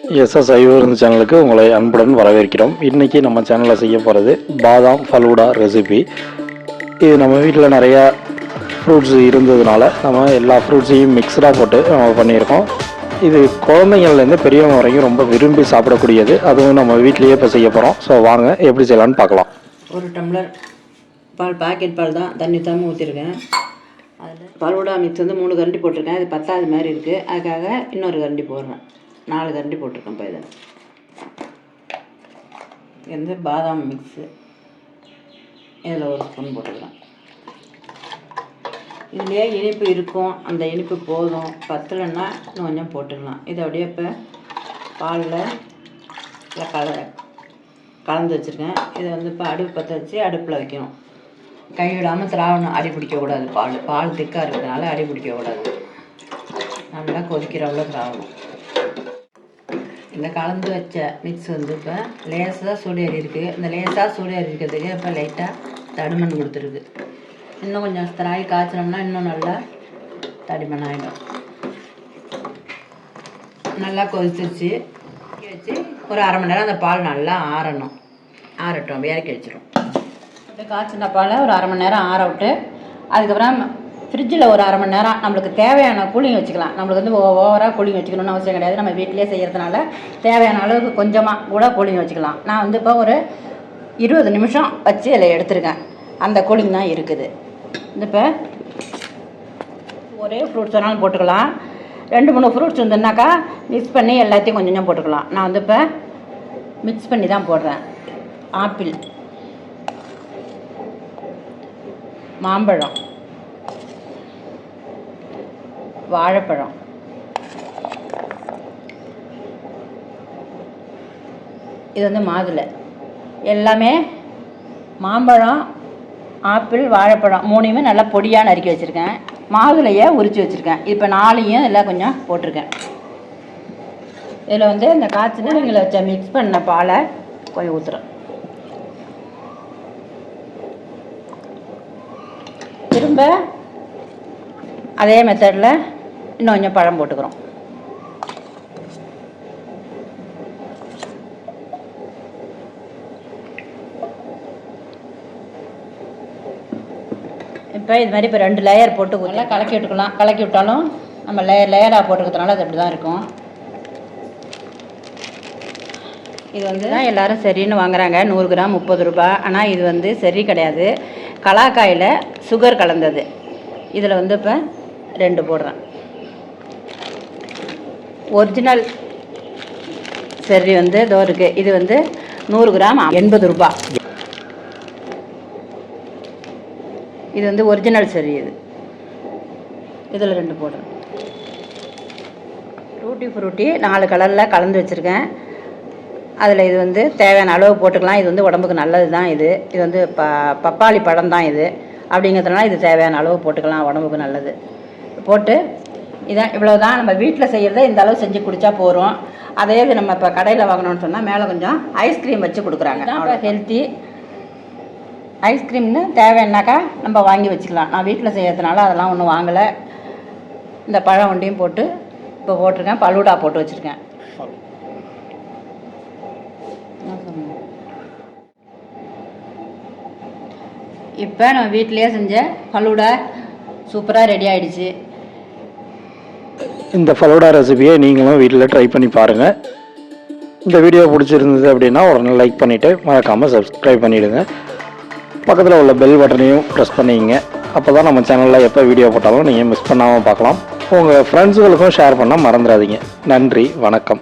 சைவ சேனலுக்கு உங்களை அன்புடன் வரவேற்கிறோம். இன்றைக்கி நம்ம சேனலில் செய்ய போகிறது பாதாம் ஃபலூடா ரெசிபி. இது நம்ம வீட்டில் நிறையா ஃப்ரூட்ஸ் இருந்ததுனால நம்ம எல்லா ஃப்ரூட்ஸையும் மிக்ஸ்டாக போட்டு நம்ம பண்ணியிருக்கோம். இது குழந்தைங்கள்லேருந்து பெரியவங்க வரைக்கும் ரொம்ப விரும்பி சாப்பிடக்கூடியது. அதுவும் நம்ம வீட்லேயே இப்போ செய்ய போகிறோம். ஸோ வாங்க எப்படி செய்யலான்னு பார்க்கலாம். ஒரு டம்ளர் பால், பாக்கெட் பால் தான், தண்ணி ஊற்றாமல் ஊற்றிருக்கேன். அதில் ஃபலூடா மிக்ஸ் வந்து 3 கரண்டி போட்டிருக்கேன். இது 10வது மாதிரி இருக்குது. அதுக்காக இன்னொரு கரண்டி போடுறேன். 4 கரண்டி போட்டிருக்கேன். இப்போ இதில் வந்து பாதாம் மிக்ஸு இதில் ஒரு ஸ்பூன் போட்டுக்கலாம். இதுலேயே இனிப்பு இருக்கும், அந்த இனிப்பு போதும். பத்தலைன்னா இன்னும் கொஞ்சம் போட்டுக்கலாம். இதை அப்படியே இப்போ பாலில் கலந்து வச்சுருக்கேன். இதை வந்து இப்போ அடுப்பு பற்ற வச்சு அடுப்பில் வைக்கணும். கைவிடாமல் திராவணும், அடி பிடிக்கக்கூடாது. பால் திக்காக இருக்கிறதுனால அடி பிடிக்கக்கூடாது. நல்லா கொதிக்கிற அவ்வளோ திராவணும். இந்த கலந்து வச்ச மிக்ஸ் வந்து இப்போ லேசாக சூடேறி இருக்குது. இந்த லேசாக சூடேறி இருக்கிறதுக்கு இப்போ லைட்டாக தடிமண் கொடுத்துருக்கு. இன்னும் கொஞ்சம் திராய் காய்ச்சினோம்னா இன்னும் நல்லா தடிமண் ஆகிடும். நல்லா கொதிச்சிருச்சு. வச்சு ஒரு அரை மணி நேரம் அந்த பால் நல்லா ஆறட்டும். இறக்கி வச்சிடும். காய்ச்சின பாலை ஒரு அரை மணி நேரம் ஆற விட்டு அதுக்கப்புறம் ஃப்ரிட்ஜில் ஒரு அரை மணி நேரம் நம்மளுக்கு தேவையான கூலிங் வச்சுக்கலாம். நம்மளுக்கு வந்து ஓவராக கூலிங் வச்சுக்கணும்னு அவசியம் கிடையாது. நம்ம வீட்டிலே செய்கிறதுனால தேவையான அளவுக்கு கொஞ்சமாக கூட கூலிங் வச்சுக்கலாம். நான் வந்து இப்போ ஒரு 20 நிமிஷம் வச்சு அதில் எடுத்துருக்கேன். அந்த கூலிங் தான் இருக்குது. இப்போ ஒரே ஃப்ரூட்ஸ் வேணாலும் போட்டுக்கலாம். 2-3 ஃப்ரூட்ஸ் இருந்ததுனாக்கா மிக்ஸ் பண்ணி எல்லாத்தையும் கொஞ்சம் கொஞ்சம் போட்டுக்கலாம். நான் வந்து இப்போ மிக்ஸ் பண்ணி தான் போடுறேன். ஆப்பிள், மாம்பழம், வாழைப்பழம், இது வந்து மாதுளை. எல்லாமே மாம்பழம், ஆப்பிள், வாழைப்பழம் 3யுமே நல்லா பொடியாக நறுக்கி வச்சுருக்கேன். மாதுளையை உரித்து வச்சுருக்கேன். இப்போ 4யும் எல்லாம் கொஞ்சம் போட்டிருக்கேன். இதில் வந்து இந்த காய்ச்சினங்களை வச்ச மிக்ஸ் பண்ண பாலை கொஞ்சம் ஊற்றுறேன். திரும்ப அதே மெத்தடில் இன்னும் கொஞ்சம் பழம் போட்டுக்கிறோம். இப்போ இது மாதிரி இப்போ 2 லேயர் போட்டு நல்லா கலக்கி விட்டுக்கலாம். கலக்கி விட்டாலும் நம்ம லேயராக போட்டுக்கிறதுனால அது அப்படி தான் இருக்கும். இது வந்து தான் எல்லோரும் சரின்னு வாங்குறாங்க. 100 கிராம் 30 ரூபா. ஆனால் இது வந்து சரி கிடையாது. கலாக்காயில் சுகர் கலந்தது. இதில் வந்து இப்போ 2 போடுறேன். ஒரிஜினல் சரி வந்து இதோ இருக்குது. இது வந்து 100 கிராம் 80 ரூபா. இது வந்து ஒரிஜினல் சரி. இதில் 2 போடுறேன். ஃப்ரூட்டி 4 கலரில் கலந்து வச்சுருக்கேன். அதில் இது வந்து தேவையான அளவு போட்டுக்கலாம். இது வந்து உடம்புக்கு நல்லது தான். இது வந்து பப்பாளி பழம் தான் இது. அப்படிங்கிறதுனால இது தேவையான அளவு போட்டுக்கலாம், உடம்புக்கு நல்லது. போட்டு இதான் இவ்வளோ தான். நம்ம வீட்டில் செய்கிறத இந்த அளவு செஞ்சு குடித்தா போகிறோம். அதே இது நம்ம இப்போ கடையில் வாங்கினோன்னு சொன்னால் மேலே கொஞ்சம் ஐஸ்கிரீம் வச்சு கொடுக்குறாங்க. அவ்வளோ ஹெல்த்தி. ஐஸ்கிரீம்னு தேவைன்னாக்கா நம்ம வாங்கி வச்சுக்கலாம். நான் வீட்டில் செய்கிறதுனால அதெல்லாம் ஒன்றும் வாங்கலை. இந்த பழம் ஒன்றையும் போட்டு இப்போ போட்டிருக்கேன். ஃபலூடா போட்டு வச்சுருக்கேன். இப்போ நம்ம வீட்டிலேயே செஞ்ச ஃபலூடா சூப்பராக ரெடி ஆகிடுச்சு. இந்த ஃபலூடா ரெசிபியை நீங்களும் வீட்டில் ட்ரை பண்ணி பாருங்கள். இந்த வீடியோ பிடிச்சிருந்தது அப்படின்னா உடனே லைக் பண்ணிவிட்டு மறக்காமல் சப்ஸ்கிரைப் பண்ணிவிடுங்க. பக்கத்தில் உள்ள பெல் பட்டனையும் ப்ரெஸ் பண்ணிங்க. அப்போ தான் நம்ம சேனலில் எப்போ வீடியோ போட்டாலும் நீங்கள் மிஸ் பண்ணாமல் பார்க்கலாம். உங்கள் ஃப்ரெண்ட்ஸுகளுக்கும் ஷேர் பண்ண மறந்துடாதீங்க. நன்றி, வணக்கம்.